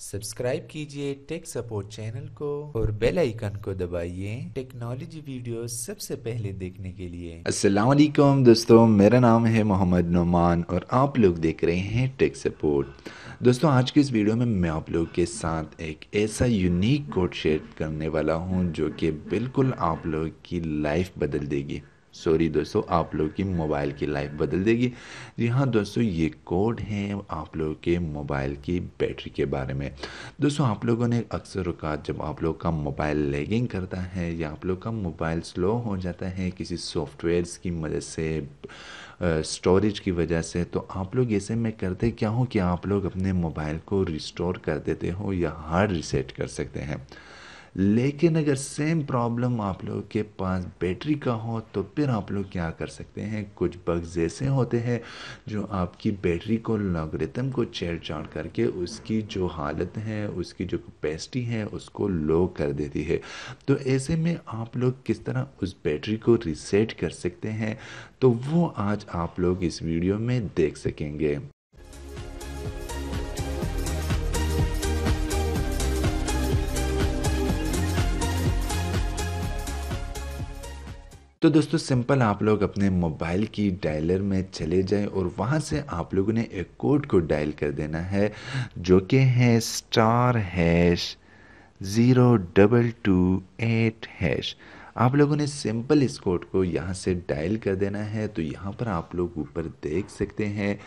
Subscribe कीजिए tech support channel को और बेल आइकन को दबाइए टेक्नोलॉजी वीडियो सबसे पहले देखने के लिए। अस्सलाम वालेकुम दोस्तों, मेरा नाम है मोहम्मद नुमान और आप लोग देख रहे हैं टेक सपोर्ट। दोस्तों, आज की इस वीडियो में मैं आप लोग के साथ एक ऐसा यूनिक कोड शेयर करने वाला हूं जो कि बिल्कुल आप लोग की लाइफ बदल देगी। सॉरी दोस्तों, आप लोग की मोबाइल की लाइफ बदल देगी। जी हाँ दोस्तों, ये कोड है आप लोग के मोबाइल की बैटरी के बारे में। दोस्तों, आप लोगों ने अक्सर औकात जब आप लोग का मोबाइल लैगिंग करता है या आप लोग का मोबाइल स्लो हो जाता है किसी सॉफ्टवेयर्स की मदद से, स्टोरेज की वजह से, तो आप लोग ऐसे में करते क्या हो कि आप लोग अपने मोबाइल को रिस्टोर कर देते हो या हार्ड रीसेट कर सकते हैं। लेकिन अगर सेम प्रॉब्लम आप लोगों के पास बैटरी का हो तो फिर आप लोग क्या कर सकते हैं। कुछ बग्स ऐसे होते हैं जो आपकी बैटरी को लॉगरिथम को छेड़छाड़ करके उसकी जो हालत है, उसकी जो कैपेसिटी है, उसको लो कर देती है। तो ऐसे में आप लोग किस तरह उस बैटरी को रीसेट कर सकते हैं, तो वो आज आप लोग इस वीडियो में देख सकेंगे। तो दोस्तों, सिंपल आप लोग अपने मोबाइल की डायलर में चले जाएं और वहां से आप लोगों ने एक कोड को डायल कर देना है जो कि है *#02228#। आप लोगों ने सिंपल इस कोड को यहाँ से डायल कर देना है। तो यहाँ पर आप लोग ऊपर देख सकते हैं,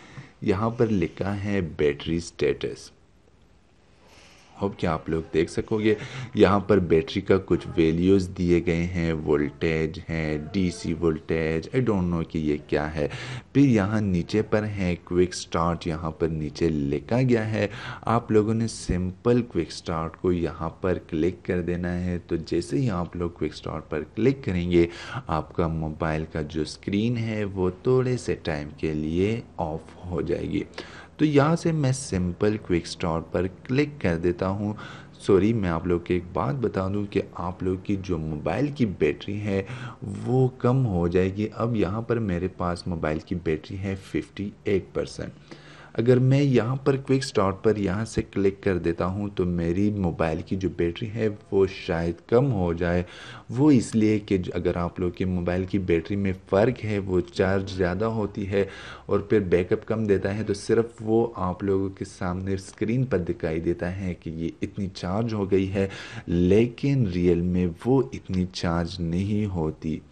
यहाँ पर लिखा है बैटरी स्टेटस। होप कि आप लोग देख सकोगे। यहाँ पर बैटरी का कुछ वैल्यूज़ दिए गए हैं, वोल्टेज है, DC voltage, I don't know कि ये क्या है। फिर यहाँ नीचे पर है क्विक स्टार्ट, यहाँ पर नीचे लिखा गया है। आप लोगों ने सिंपल क्विक स्टार्ट को यहाँ पर क्लिक कर देना है। तो जैसे ही आप लोग क्विक स्टार्ट पर क्लिक करेंगे, आपका मोबाइल का जो स्क्रीन है वो थोड़े से टाइम के लिए ऑफ हो जाएगी। तो यहाँ से मैं सिंपल क्विक स्टार्ट पर क्लिक कर देता हूँ। सॉरी, मैं आप लोग को एक बात बता दूँ कि आप लोग की जो मोबाइल की बैटरी है वो कम हो जाएगी। अब यहाँ पर मेरे पास मोबाइल की बैटरी है 58%। अगर मैं यहाँ पर क्विक स्टार्ट पर यहाँ से क्लिक कर देता हूँ तो मेरी मोबाइल की जो बैटरी है वो शायद कम हो जाए। वो इसलिए कि अगर आप लोग के मोबाइल की बैटरी में फ़र्क है, वो चार्ज ज़्यादा होती है और फिर बैकअप कम देता है, तो सिर्फ वो आप लोगों के सामने स्क्रीन पर दिखाई देता है कि ये इतनी चार्ज हो गई है, लेकिन रियल में वो इतनी चार्ज नहीं होती।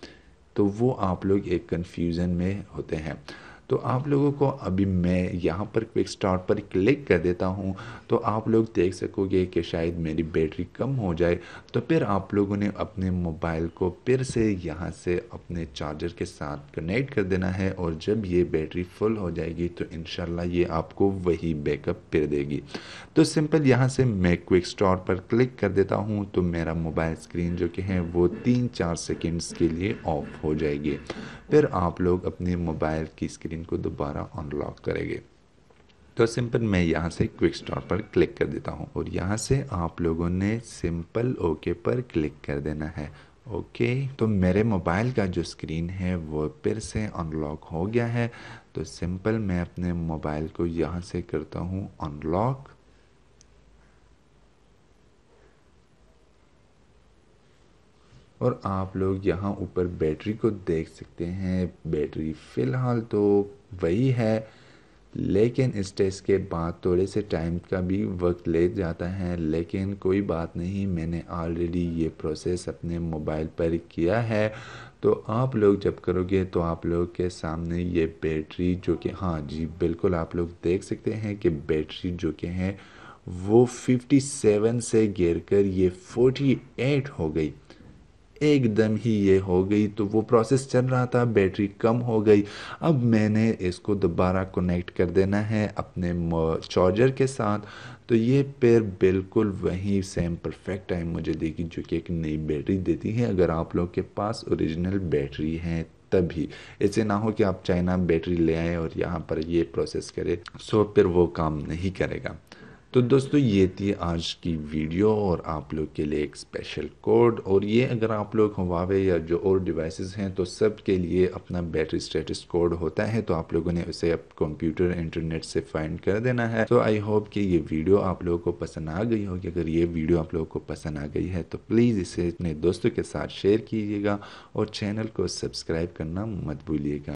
तो वो आप लोग एक कन्फ्यूज़न में होते हैं। तो आप लोगों को अभी मैं यहाँ पर क्विक स्टार्ट पर क्लिक कर देता हूँ तो आप लोग देख सकोगे कि शायद मेरी बैटरी कम हो जाए। तो फिर आप लोगों ने अपने मोबाइल को फिर से यहाँ से अपने चार्जर के साथ कनेक्ट कर देना है और जब ये बैटरी फुल हो जाएगी तो इंशाल्लाह ये आपको वही बैकअप फिर देगी। तो सिंपल यहाँ से मैं क्विक स्टार्ट पर क्लिक कर देता हूँ तो मेरा मोबाइल स्क्रीन जो कि है वो 3-4 सेकेंड्स के लिए ऑफ हो जाएगी। फिर आप लोग अपने मोबाइल की स्क्रीन को दोबारा अनलॉक करेंगे। तो सिंपल मैं यहाँ से क्विक स्टार्ट पर क्लिक कर देता हूँ और यहाँ से आप लोगों ने सिंपल ओके पर क्लिक कर देना है। ओके, तो मेरे मोबाइल का जो स्क्रीन है वो फिर से अनलॉक हो गया है। तो सिंपल मैं अपने मोबाइल को यहाँ से करता हूँ अनलॉक। और आप लोग यहाँ ऊपर बैटरी को देख सकते हैं। बैटरी फ़िलहाल तो वही है, लेकिन इस टेस्ट के बाद थोड़े से टाइम का भी वक्त ले जाता है, लेकिन कोई बात नहीं, मैंने ऑलरेडी ये प्रोसेस अपने मोबाइल पर किया है। तो आप लोग जब करोगे तो आप लोग के सामने ये बैटरी जो कि, हाँ जी बिल्कुल, आप लोग देख सकते हैं कि बैटरी जो कि है वो 57 से गिर कर ये 48 हो गई। एकदम ही ये हो गई। तो वो प्रोसेस चल रहा था, बैटरी कम हो गई। अब मैंने इसको दोबारा कनेक्ट कर देना है अपने चार्जर के साथ। तो ये फिर बिल्कुल वही सेम परफेक्ट टाइम मुझे देगी जो कि एक नई बैटरी देती है, अगर आप लोग के पास ओरिजिनल बैटरी है तभी। ऐसे ना हो कि आप चाइना बैटरी ले आए और यहाँ पर ये प्रोसेस करें, सो फिर वो काम नहीं करेगा। तो दोस्तों ये थी आज की वीडियो और आप लोग के लिए एक स्पेशल कोड। और ये अगर आप लोग हुआवे या जो और डिवाइसेस हैं तो सब के लिए अपना बैटरी स्टेटस कोड होता है, तो आप लोगों ने उसे अब कंप्यूटर इंटरनेट से फाइंड कर देना है। तो आई होप कि ये वीडियो आप लोगों को पसंद आ गई होगी। अगर ये वीडियो आप लोगों को पसंद आ गई है तो प्लीज़ इसे अपने दोस्तों के साथ शेयर कीजिएगा और चैनल को सब्सक्राइब करना मत भूलिएगा।